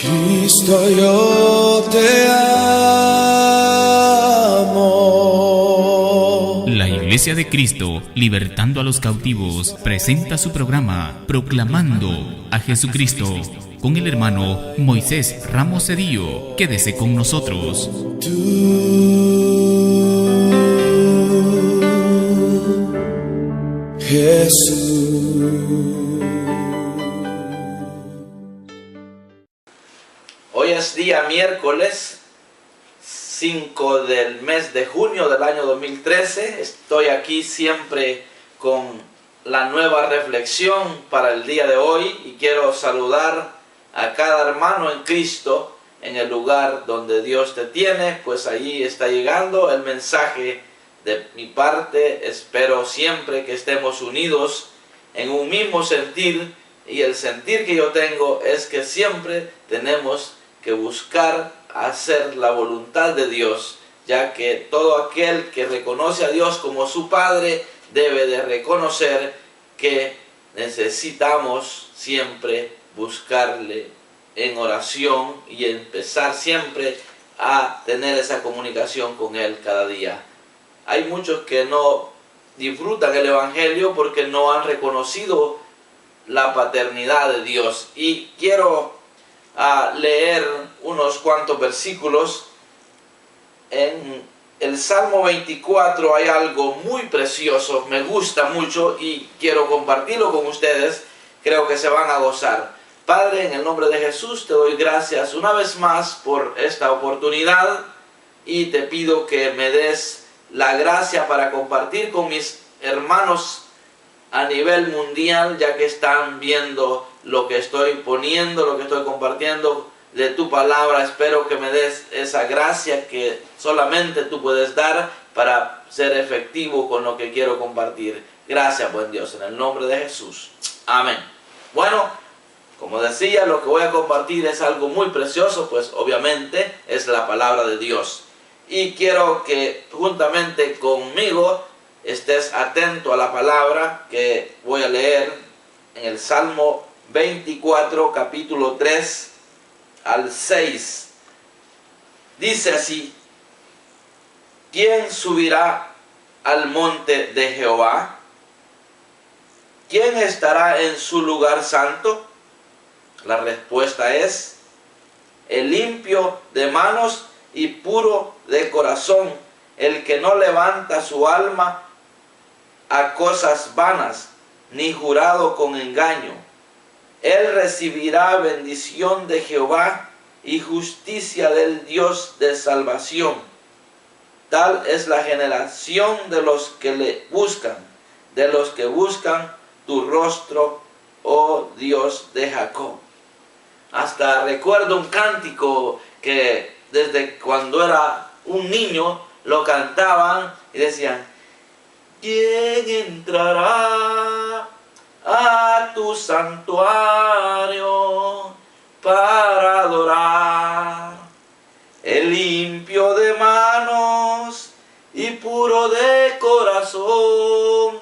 Cristo, yo te amo. La Iglesia de Cristo, libertando a los cautivos, presenta su programa Proclamando a Jesucristo con el hermano Moisés Ramos Cedillo. Quédese con nosotros. Jesús. Hoy es día miércoles 5 del mes de junio del año 2013. Estoy aquí siempre con la nueva reflexión para el día de hoy y quiero saludar a cada hermano en Cristo en el lugar donde Dios te tiene, pues allí está llegando el mensaje de mi parte. Espero siempre que estemos unidos en un mismo sentir, y el sentir que yo tengo es que siempre tenemos que buscar hacer la voluntad de Dios, ya que todo aquel que reconoce a Dios como su Padre debe de reconocer que necesitamos siempre buscarle en oración y empezar siempre a tener esa comunicación con Él cada día. Hay muchos que no disfrutan el Evangelio porque no han reconocido la paternidad de Dios, y quiero leer unos cuantos versículos. En el Salmo 24 hay algo muy precioso, me gusta mucho y quiero compartirlo con ustedes. Creo que se van a gozar. Padre, en el nombre de Jesús te doy gracias una vez más por esta oportunidad y te pido que me des la gracia para compartir con mis hermanos a nivel mundial, ya que están viendo lo que estoy poniendo, lo que estoy compartiendo de tu palabra. Espero que me des esa gracia que solamente tú puedes dar para ser efectivo con lo que quiero compartir. Gracias, buen Dios, en el nombre de Jesús. Amén. Bueno, como decía, lo que voy a compartir es algo muy precioso, pues obviamente es la palabra de Dios. Y quiero que juntamente conmigo estés atento a la palabra que voy a leer en el Salmo 24, capítulo 3 al 6. Dice así: ¿quién subirá al monte de Jehová? ¿Quién estará en su lugar santo? La respuesta es: el limpio de manos y puro de corazón, el que no levanta su alma a cosas vanas, ni jurado con engaño. Él recibirá bendición de Jehová y justicia del Dios de salvación. Tal es la generación de los que le buscan, de los que buscan tu rostro, oh Dios de Jacob. Hasta recuerdo un cántico que desde cuando era un niño lo cantaban y decían: ¿quién entrará a tu santuario para adorar? El limpio de manos y puro de corazón.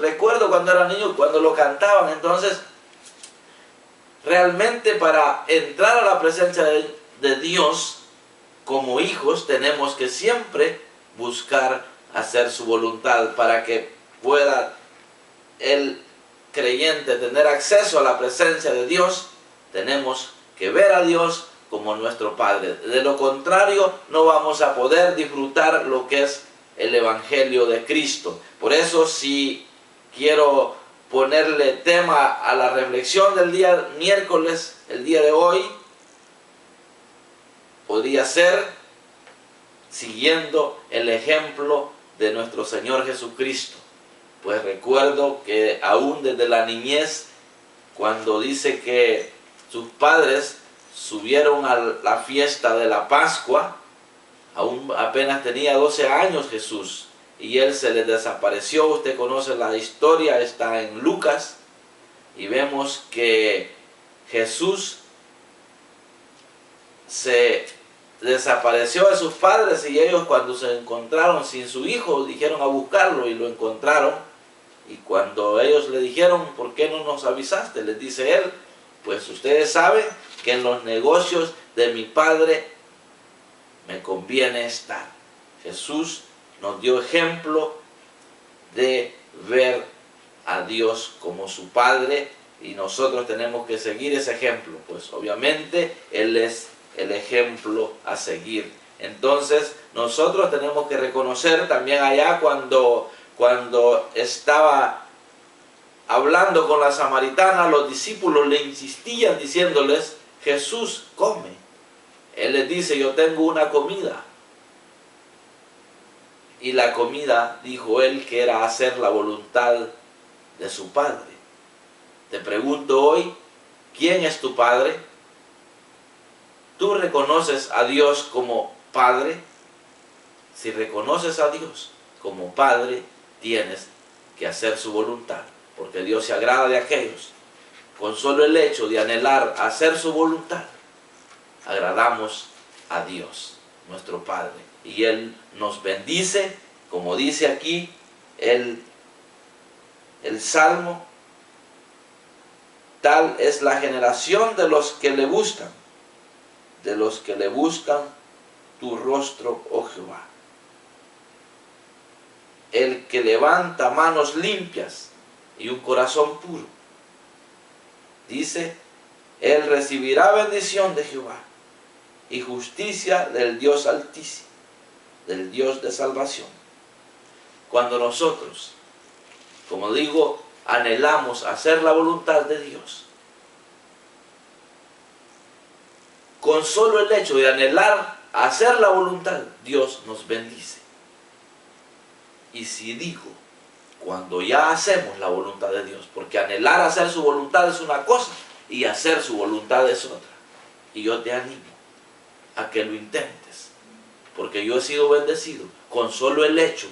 Recuerdo cuando era niño, cuando lo cantaban. Entonces, realmente para entrar a la presencia de Dios como hijos, tenemos que siempre buscar hacer su voluntad, para que pueda el creyente tener acceso a la presencia de Dios. Tenemos que ver a Dios como nuestro Padre. De lo contrario, no vamos a poder disfrutar lo que es el Evangelio de Cristo. Por eso, si quiero ponerle tema a la reflexión del día miércoles, el día de hoy, podría ser siguiendo el ejemplo de nuestro Señor Jesucristo. Pues recuerdo que aún desde la niñez, cuando dice que sus padres subieron a la fiesta de la Pascua, aún apenas tenía 12 años Jesús, y él se les desapareció. Usted conoce la historia, está en Lucas, y vemos que Jesús se desapareció de sus padres, y ellos, cuando se encontraron sin su hijo, dijeron a buscarlo y lo encontraron. Y cuando ellos le dijeron: ¿por qué no nos avisaste?, les dice él: pues ustedes saben que en los negocios de mi Padre me conviene estar. Jesús nos dio ejemplo de ver a Dios como su Padre y nosotros tenemos que seguir ese ejemplo, pues obviamente Él es el ejemplo a seguir. Entonces nosotros tenemos que reconocer también allá cuando estaba hablando con la samaritana, los discípulos le insistían diciéndoles: Jesús, come. Él les dice: yo tengo una comida. Y la comida, dijo él, que era hacer la voluntad de su Padre. Te pregunto hoy, ¿quién es tu Padre? ¿Tú reconoces a Dios como Padre? Si reconoces a Dios como Padre, tienes que hacer su voluntad, porque Dios se agrada de aquellos. Con solo el hecho de anhelar hacer su voluntad, agradamos a Dios, nuestro Padre. Y Él nos bendice, como dice aquí el Salmo: tal es la generación de los que le buscan tu rostro, oh Jehová. El que levanta manos limpias y un corazón puro, dice, él recibirá bendición de Jehová y justicia del Dios Altísimo, del Dios de salvación. Cuando nosotros, como digo, anhelamos hacer la voluntad de Dios, con solo el hecho de anhelar hacer la voluntad, Dios nos bendice. Y si digo, cuando ya hacemos la voluntad de Dios, porque anhelar hacer su voluntad es una cosa y hacer su voluntad es otra. Y yo te animo a que lo intentes, porque yo he sido bendecido con solo el hecho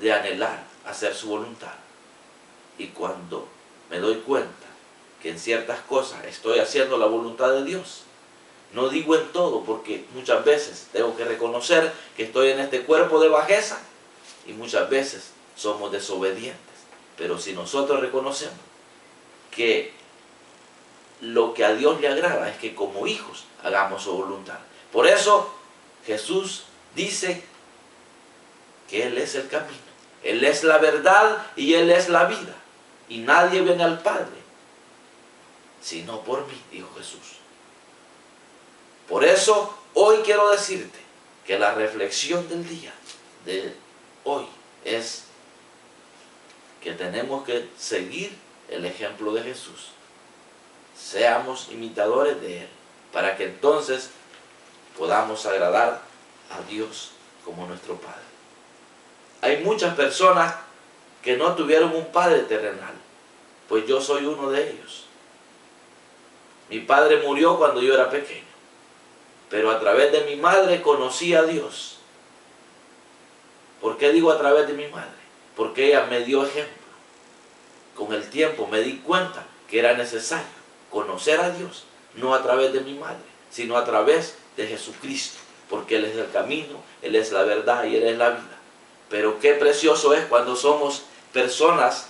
de anhelar hacer su voluntad. Y cuando me doy cuenta que en ciertas cosas estoy haciendo la voluntad de Dios, no digo en todo, porque muchas veces tengo que reconocer que estoy en este cuerpo de bajeza y muchas veces somos desobedientes. Pero si nosotros reconocemos que lo que a Dios le agrada es que como hijos hagamos su voluntad. Por eso Jesús dice que Él es el camino, Él es la verdad y Él es la vida. Y nadie viene al Padre sino por mí, dijo Jesús. Por eso hoy quiero decirte que la reflexión del día de hoy es que tenemos que seguir el ejemplo de Jesús. Seamos imitadores de Él, para que entonces podamos agradar a Dios como nuestro Padre. Hay muchas personas que no tuvieron un padre terrenal, pues yo soy uno de ellos. Mi padre murió cuando yo era pequeño, pero a través de mi madre conocí a Dios. ¿Por qué digo a través de mi madre? Porque ella me dio ejemplo. Con el tiempo me di cuenta que era necesario conocer a Dios, no a través de mi madre, sino a través de Jesucristo, porque Él es el camino, Él es la verdad y Él es la vida. Pero qué precioso es cuando somos personas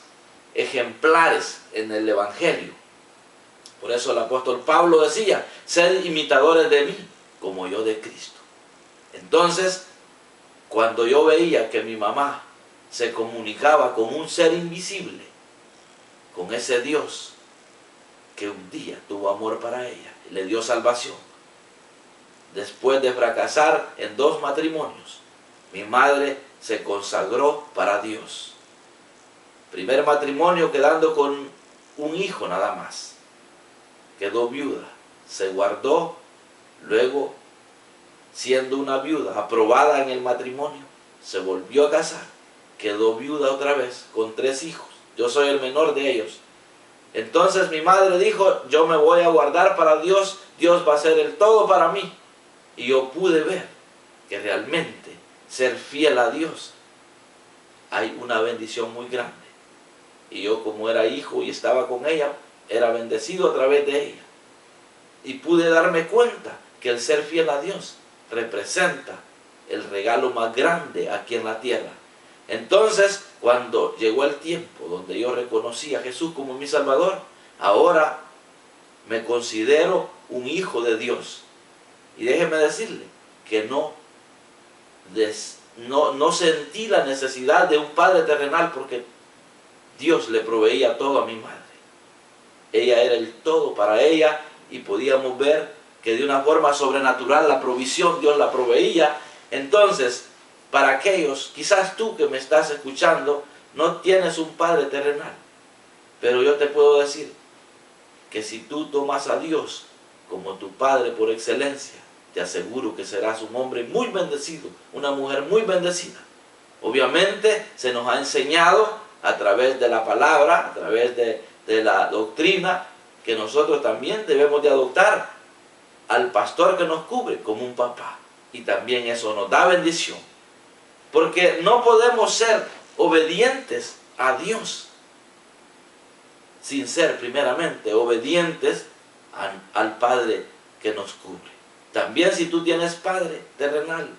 ejemplares en el Evangelio. Por eso el apóstol Pablo decía: sed imitadores de mí, como yo de Cristo. Entonces, cuando yo veía que mi mamá se comunicaba con un ser invisible, con ese Dios que un día tuvo amor para ella y le dio salvación, después de fracasar en 2 matrimonios, mi madre se consagró para Dios. Primer matrimonio quedando con un hijo nada más. Quedó viuda, se guardó, luego siendo una viuda aprobada en el matrimonio, se volvió a casar, quedó viuda otra vez con 3 hijos. Yo soy el menor de ellos. Entonces mi madre dijo: yo me voy a guardar para Dios, Dios va a ser el todo para mí. Y yo pude ver que realmente ser fiel a Dios hay una bendición muy grande. Y yo, como era hijo y estaba con ella, era bendecido a través de ella. Y pude darme cuenta que el ser fiel a Dios representa el regalo más grande aquí en la tierra. Entonces, cuando llegó el tiempo donde yo reconocí a Jesús como mi Salvador, ahora me considero un hijo de Dios. Y déjeme decirle que no sentí la necesidad de un padre terrenal, porque Dios le proveía todo a mi madre. Ella era el todo para ella, y podíamos ver que de una forma sobrenatural la provisión Dios la proveía. Entonces, para aquellos, quizás tú que me estás escuchando, no tienes un padre terrenal, pero yo te puedo decir que si tú tomas a Dios como tu padre por excelencia, te aseguro que serás un hombre muy bendecido, una mujer muy bendecida. Obviamente se nos ha enseñado a través de la palabra, a través de la doctrina, que nosotros también debemos de adoptar al pastor que nos cubre como un papá. Y también eso nos da bendición. Porque no podemos ser obedientes a Dios sin ser primeramente obedientes al Padre que nos cubre. También si tú tienes Padre terrenal,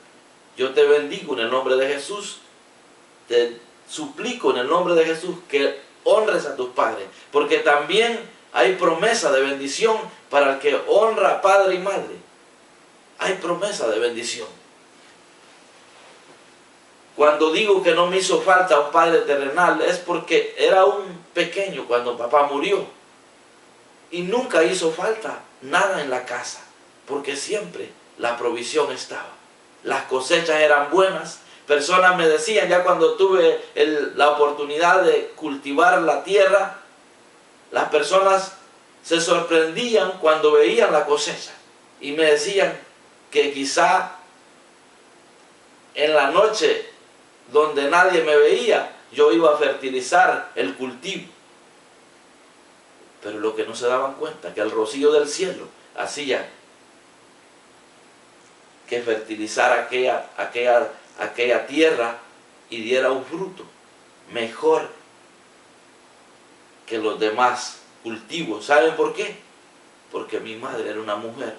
yo te bendigo en el nombre de Jesús. Te suplico en el nombre de Jesús que honres a tus padres, porque también hay promesa de bendición para el que honra a padre y madre. Hay promesa de bendición. Cuando digo que no me hizo falta un padre terrenal, es porque era un pequeño cuando papá murió, y nunca hizo falta nada en la casa, porque siempre la provisión estaba. Las cosechas eran buenas. Personas me decían, ya cuando tuve la oportunidad de cultivar la tierra, las personas se sorprendían cuando veían la cosecha, y me decían que quizá en la noche donde nadie me veía, yo iba a fertilizar el cultivo. Pero lo que no se daban cuenta, que el rocío del cielo hacía que fertilizara aquella tierra y diera un fruto mejor que los demás cultivos. ¿Saben por qué? Porque mi madre era una mujer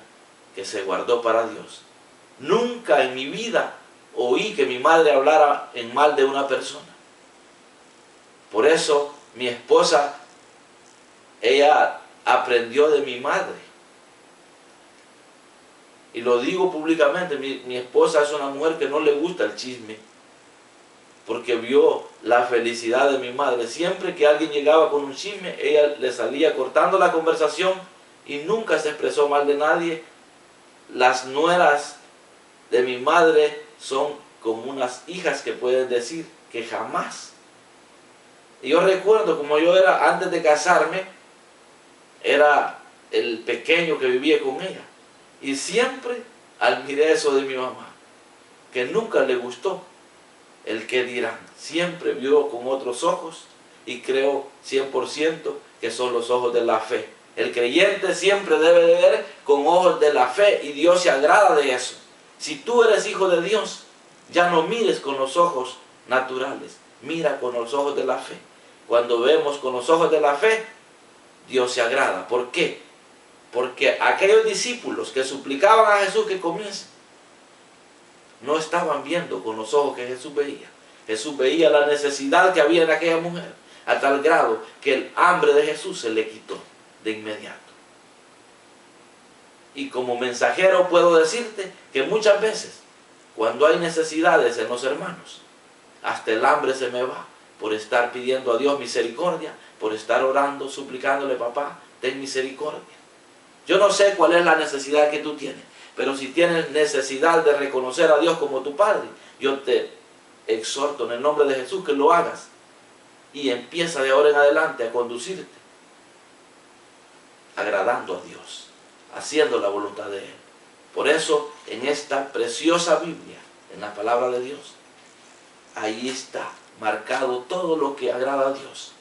que se guardó para Dios. Nunca en mi vida oí que mi madre hablara en mal de una persona. Por eso mi esposa, ella aprendió de mi madre. Y lo digo públicamente, mi esposa es una mujer que no le gusta el chisme, porque vio la felicidad de mi madre. Siempre que alguien llegaba con un chisme, ella le salía cortando la conversación y nunca se expresó mal de nadie. Las nueras de mi madre son como unas hijas que pueden decir que jamás. Y yo recuerdo como yo era, antes de casarme, era el pequeño que vivía con ella. Y siempre admiré eso de mi mamá, que nunca le gustó el que dirán. Siempre vio con otros ojos, y creo 100% que son los ojos de la fe. El creyente siempre debe de ver con ojos de la fe, y Dios se agrada de eso. Si tú eres hijo de Dios, ya no mires con los ojos naturales, mira con los ojos de la fe. Cuando vemos con los ojos de la fe, Dios se agrada. ¿Por qué? Porque aquellos discípulos que suplicaban a Jesús que comiese, no estaban viendo con los ojos que Jesús veía. Jesús veía la necesidad que había en aquella mujer, a tal grado que el hambre de Jesús se le quitó de inmediato. Y como mensajero puedo decirte que muchas veces, cuando hay necesidades en los hermanos, hasta el hambre se me va por estar pidiendo a Dios misericordia, por estar orando, suplicándole: papá, ten misericordia. Yo no sé cuál es la necesidad que tú tienes, pero si tienes necesidad de reconocer a Dios como tu Padre, yo te exhorto en el nombre de Jesús que lo hagas, y empieza de ahora en adelante a conducirte agradando a Dios, haciendo la voluntad de Él. Por eso, en esta preciosa Biblia, en la palabra de Dios, ahí está marcado todo lo que agrada a Dios.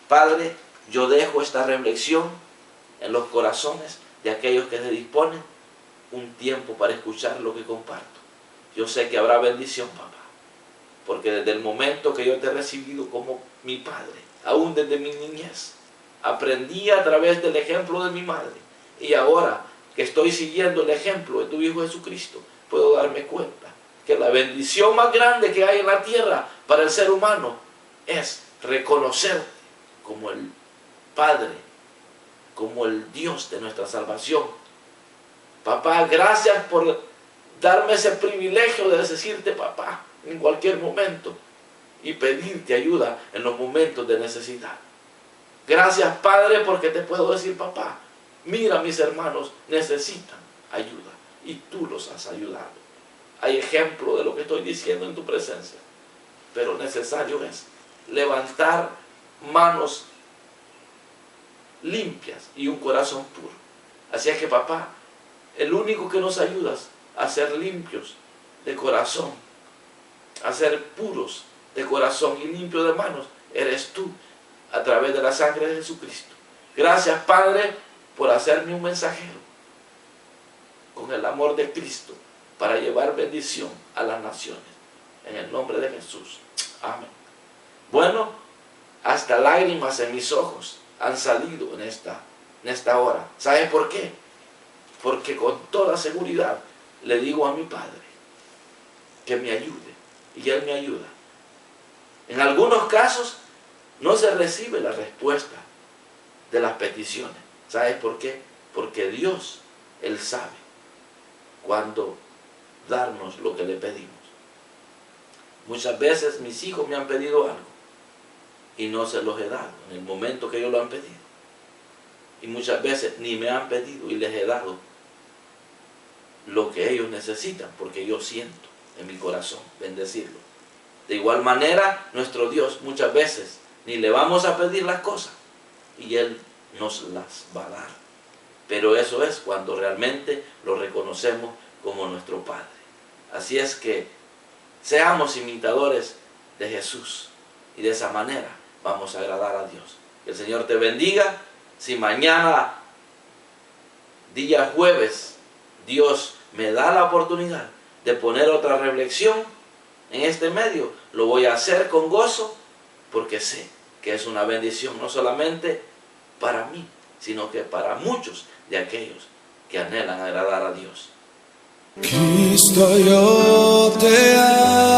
Padre, yo dejo esta reflexión en los corazones de aquellos que se disponen un tiempo para escuchar lo que comparto. Yo sé que habrá bendición, papá, porque desde el momento que yo te he recibido como mi Padre, aún desde mi niñez, aprendí a través del ejemplo de mi madre, y ahora que estoy siguiendo el ejemplo de tu Hijo Jesucristo, puedo darme cuenta que la bendición más grande que hay en la tierra para el ser humano es reconocerte como el Padre, como el Dios de nuestra salvación. Papá, gracias por darme ese privilegio de decirte papá en cualquier momento y pedirte ayuda en los momentos de necesidad. Gracias, Padre, porque te puedo decir papá, mira, mis hermanos necesitan ayuda y tú los has ayudado. Hay ejemplo de lo que estoy diciendo en tu presencia, pero necesario es levantar manos limpias y un corazón puro. Así es que papá, el único que nos ayudas a ser limpios de corazón, a ser puros de corazón y limpios de manos, eres tú, a través de la sangre de Jesucristo. Gracias, Padre, por hacerme un mensajero con el amor de Cristo para llevar bendición a las naciones. En el nombre de Jesús. Amén. Bueno, hasta lágrimas en mis ojos han salido en esta hora. ¿Sabes por qué? Porque con toda seguridad le digo a mi Padre que me ayude, y Él me ayuda. En algunos casos no se recibe la respuesta de las peticiones. ¿Sabes por qué? Porque Dios, Él sabe cuándo darnos lo que le pedimos. Muchas veces mis hijos me han pedido algo y no se los he dado en el momento que ellos lo han pedido. Y muchas veces ni me han pedido y les he dado lo que ellos necesitan, porque yo siento en mi corazón bendecirlo. De igual manera, nuestro Dios muchas veces ni le vamos a pedir las cosas y Él nos las va a dar. Pero eso es cuando realmente lo reconocemos como nuestro Padre. Así es que seamos imitadores de Jesús y de esa manera vamos a agradar a Dios. Que el Señor te bendiga. Si mañana, día jueves, Dios me da la oportunidad de poner otra reflexión en este medio, lo voy a hacer con gozo, porque sé que es una bendición no solamente para mí, sino que para muchos de aquellos que anhelan agradar a Dios. Cristo, yo te amo.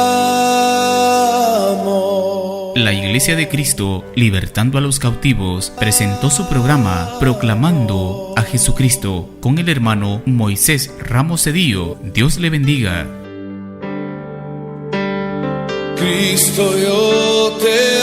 La Iglesia de Cristo, libertando a los cautivos, presentó su programa Proclamando a Jesucristo con el hermano Moisés Ramos Cedillo. Dios le bendiga. Cristo, yo te